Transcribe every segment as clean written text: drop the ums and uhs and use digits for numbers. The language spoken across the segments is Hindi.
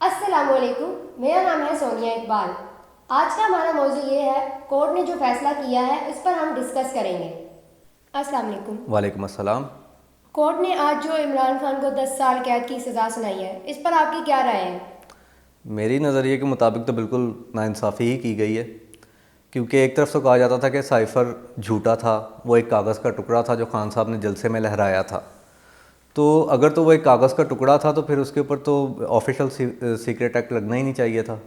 अस्सलामुअलैकुम। मेरा नाम है सोनिया इकबाल। आज का हमारा मौजू ये है, कोर्ट ने जो फैसला किया है उस पर हम डिस्कस करेंगे। अस्सलाम वालेकुम। वालेकुम अस्सलाम। कोर्ट ने आज जो इमरान खान को 10 साल कैद की सज़ा सुनाई है, इस पर आपकी क्या राय है? मेरी नज़रिए के मुताबिक तो बिल्कुल नाइंसाफ़ी ही की गई है, क्योंकि एक तरफ तो कहा जाता था कि साइफ़र झूठा था, वो एक कागज़ का टुकड़ा था जो खान साहब ने जलसे में लहराया था। तो अगर तो वो एक कागज़ का टुकड़ा था तो फिर उसके ऊपर तो ऑफिशियल सीक्रेट एक्ट लगना ही नहीं चाहिए था।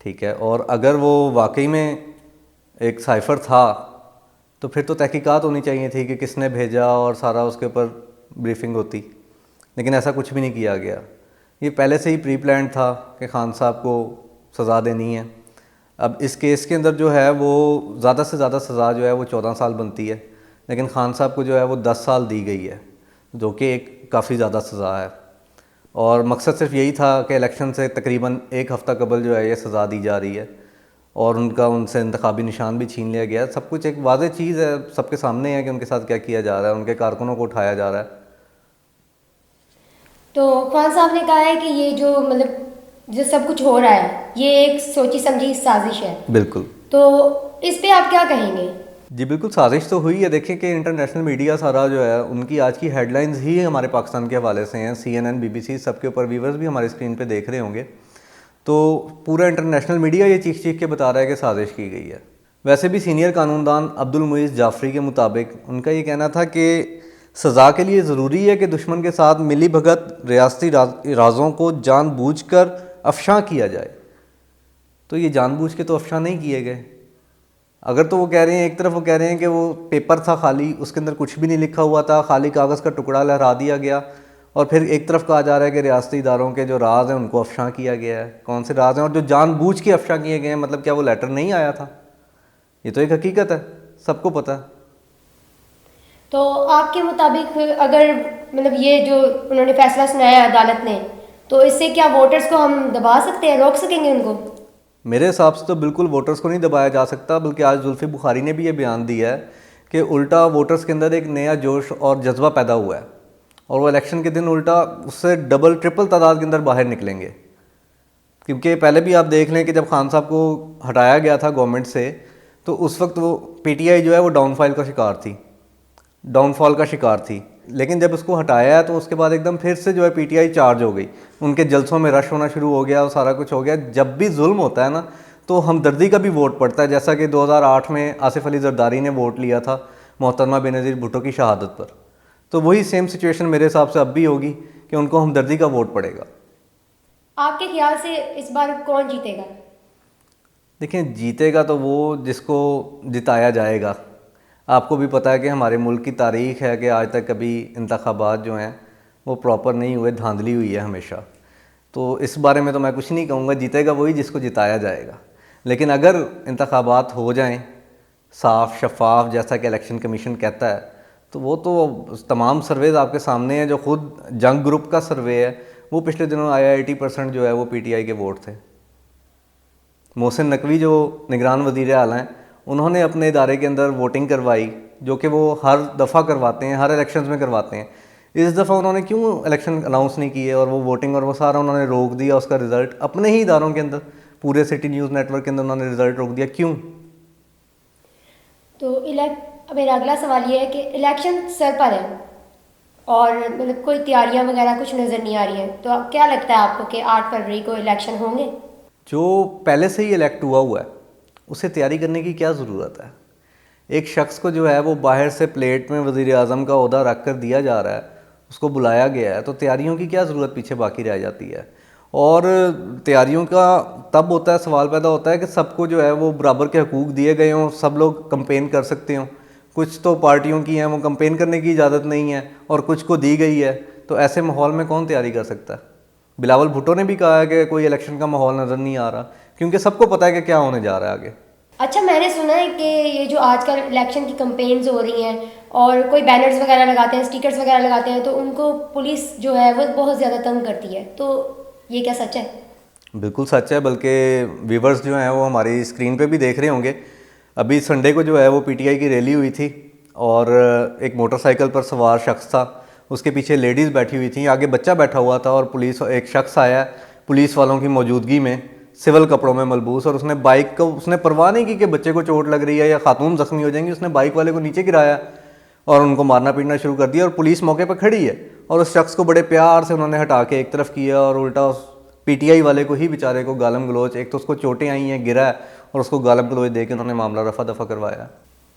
ठीक है, और अगर वो वाकई में एक साइफ़र था तो फिर तो तहकीकात होनी चाहिए थी कि किसने भेजा और सारा उसके ऊपर ब्रीफिंग होती, लेकिन ऐसा कुछ भी नहीं किया गया। ये पहले से ही प्री प्लान था कि खान साहब को सज़ा देनी है। अब इस केस के अंदर जो है वो ज़्यादा से ज़्यादा सज़ा जो है वो 14 साल बनती है, लेकिन खान साहब को जो है वो 10 साल दी गई है, जो कि एक काफ़ी ज़्यादा सज़ा है। और मकसद सिर्फ यही था कि इलेक्शन से तकरीबन एक हफ़्ता कबल जो है ये सज़ा दी जा रही है और उनका उनसे इंतखाबी निशान भी छीन लिया गया। सब कुछ एक वाज़ेह चीज़ है, सबके सामने है कि उनके साथ क्या किया जा रहा है, उनके कारकुनों को उठाया जा रहा है। तो खान साहब ने कहा है कि ये जो सब कुछ हो रहा है ये एक सोची समझी साजिश है। बिल्कुल तो इस पे आप क्या कहेंगे? जी, बिल्कुल साजिश तो हुई है। देखिए कि इंटरनेशनल मीडिया सारा जो है उनकी आज की हेडलाइंस ही हमारे पाकिस्तान के हवाले से हैं। CNN, BBC सबके ऊपर व्यूवर्स भी हमारे स्क्रीन पे देख रहे होंगे। तो पूरा इंटरनेशनल मीडिया ये चीख चीख के बता रहा है कि साजिश की गई है। वैसे भी सीनियर कानूनदान अब्दुल मुईज़ जाफरी के मुताबिक उनका ये कहना था कि सज़ा के लिए ज़रूरी है कि दुश्मन के साथ मिली भगत रियासती राज़ों को जानबूझकर अफशां किया जाए। तो ये जानबूझ के तो अफशां नहीं किए गए। अगर तो वो कह रहे हैं, एक तरफ वो कह रहे हैं कि वो पेपर था खाली, उसके अंदर कुछ भी नहीं लिखा हुआ था, खाली कागज़ का टुकड़ा लहरा दिया गया, और फिर एक तरफ कहा जा रहा है कि रियासती इदारों के जो राज हैं उनको अफशां किया गया है। कौन से राज हैं और जो जानबूझ के अफशां किए गए हैं? मतलब क्या वो लेटर नहीं आया था? ये तो एक हकीकत है, सबको पता है। तो आपके मुताबिक अगर ये जो उन्होंने फैसला सुनाया अदालत ने, तो इससे क्या वोटर्स को हम दबा सकते हैं, रोक सकेंगे उनको? मेरे हिसाब से तो बिल्कुल वोटर्स को नहीं दबाया जा सकता, बल्कि आज जुल्फ़ी बुखारी ने भी ये बयान दिया है कि उल्टा वोटर्स के अंदर एक नया जोश और जज्बा पैदा हुआ है, और वो इलेक्शन के दिन उल्टा उससे डबल ट्रिपल तादाद के अंदर बाहर निकलेंगे। क्योंकि पहले भी आप देख लें कि जब खान साहब को हटाया गया था गवर्नमेंट से, तो उस वक्त वो PTI जो है वो डाउनफॉल का शिकार थी। लेकिन जब उसको हटाया है तो उसके बाद एकदम फिर से जो है PTI चार्ज हो गई, उनके जलसों में रश होना शुरू हो गया और सारा कुछ हो गया। जब भी जुल्म होता है ना तो हमदर्दी का भी वोट पड़ता है, जैसा कि 2008 में आसिफ अली जरदारी ने वोट लिया था मोहतरमा बेनज़ीर भुट्टो की शहादत पर। तो वही सेम सिचुएशन मेरे हिसाब से अब भी होगी कि उनको हमदर्दी का वोट पड़ेगा। आपके ख्याल से इस बार कौन जीतेगा? देखिए, जीतेगा तो वो जिसको जिताया जाएगा। आपको भी पता है कि हमारे मुल्क की तारीख़ है कि आज तक कभी इंतखाबात जो हैं वो प्रॉपर नहीं हुए, धांधली हुई है हमेशा। तो इस बारे में तो मैं कुछ नहीं कहूँगा, जीतेगा वही जिसको जिताया जाएगा। लेकिन अगर इंतखाबात हो जाएं साफ़ शफाफ जैसा कि इलेक्शन कमीशन कहता है, तो वो तो तमाम सर्वेज़ आपके सामने हैं। जो खुद जंग ग्रुप का सर्वे है वो पिछले दिनों आया 80% जो है वो PTI के वोट थे। मोहसिन नकवी जो निगरान वज़ीर आला हैं, उन्होंने अपने इदारे के अंदर वोटिंग करवाई, जो कि वो हर दफ़ा करवाते हैं, हर इलेक्शंस में करवाते हैं। इस दफ़ा उन्होंने क्यों इलेक्शन अनाउंस नहीं किए और वो वोटिंग और वो सारा उन्होंने रोक दिया, उसका रिज़ल्ट अपने ही इदारों के अंदर, पूरे सिटी न्यूज़ नेटवर्क के अंदर उन्होंने रिज़ल्ट रोक दिया, क्यों? तो मेरा अगला सवाल ये है कि इलेक्शन सर पर है और कोई तैयारियां वगैरह कुछ नज़र नहीं आ रही हैं, तो क्या लगता है आपको कि 8 फरवरी को इलेक्शन होंगे? जो पहले से ही इलेक्ट हुआ है उसे तैयारी करने की क्या ज़रूरत है? एक शख्स को जो है वो बाहर से प्लेट में वज़ीर आज़म का ओहदा रख कर दिया जा रहा है, उसको बुलाया गया है, तो तैयारियों की क्या ज़रूरत पीछे बाकी रह जाती है? और तैयारियों का तब होता है, सवाल पैदा होता है कि सबको जो है वो बराबर के हकूक़ दिए गए हों, सब लोग कंपेन कर सकते हों। कुछ तो पार्टियों की हैं वो कंपेन करने की इजाज़त नहीं है और कुछ को दी गई है, तो ऐसे माहौल में कौन तैयारी कर सकता है? बिलावल भुट्टो ने भी कहा है कि कोई इलेक्शन का माहौल नज़र नहीं आ रहा, क्योंकि सबको पता है कि क्या होने जा रहा है आगे। अच्छा, मैंने सुना है कि ये जो आजकल इलेक्शन की कंपेन्स हो रही हैं और कोई बैनर्स वगैरह लगाते हैं, स्टिकर्स वगैरह लगाते हैं, तो उनको पुलिस जो है वो बहुत ज़्यादा तंग करती है, तो ये क्या सच है? बिल्कुल सच है, बल्कि व्यूवर्स जो हैं वो हमारी स्क्रीन पे भी देख रहे होंगे। अभी संडे को जो है वो PTI की रैली हुई थी और एक मोटरसाइकिल पर सवार शख्स था, उसके पीछे लेडीज़ बैठी हुई थी, आगे बच्चा बैठा हुआ था और पुलिस एक शख्स आया, पुलिस वालों की मौजूदगी में सिविल कपड़ों में मलबूस, और उसने बाइक को, उसने परवाह नहीं की कि बच्चे को चोट लग रही है या खातून जख्मी हो जाएंगी, उसने बाइक वाले को नीचे गिराया और उनको मारना पीटना शुरू कर दिया। और पुलिस मौके पर खड़ी है और उस शख्स को बड़े प्यार से उन्होंने हटा के एक तरफ किया और उल्टा उस पीटीआई वाले को ही बेचारे को गालम गलोच, एक तो उसको चोटें आई हैं, गिरा है, और उसको गालम गलोच दे के उन्होंने मामला रफा दफा करवाया।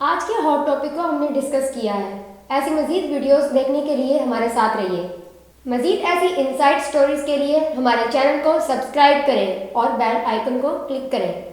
आज के हॉट टॉपिक को हमने डिस्कस किया है। ऐसी मज़ीद वीडियोस देखने के लिए हमारे साथ रहिए। मज़ीद ऐसी इनसाइड स्टोरीज के लिए हमारे चैनल को सब्सक्राइब करें और बेल आइकन को क्लिक करें।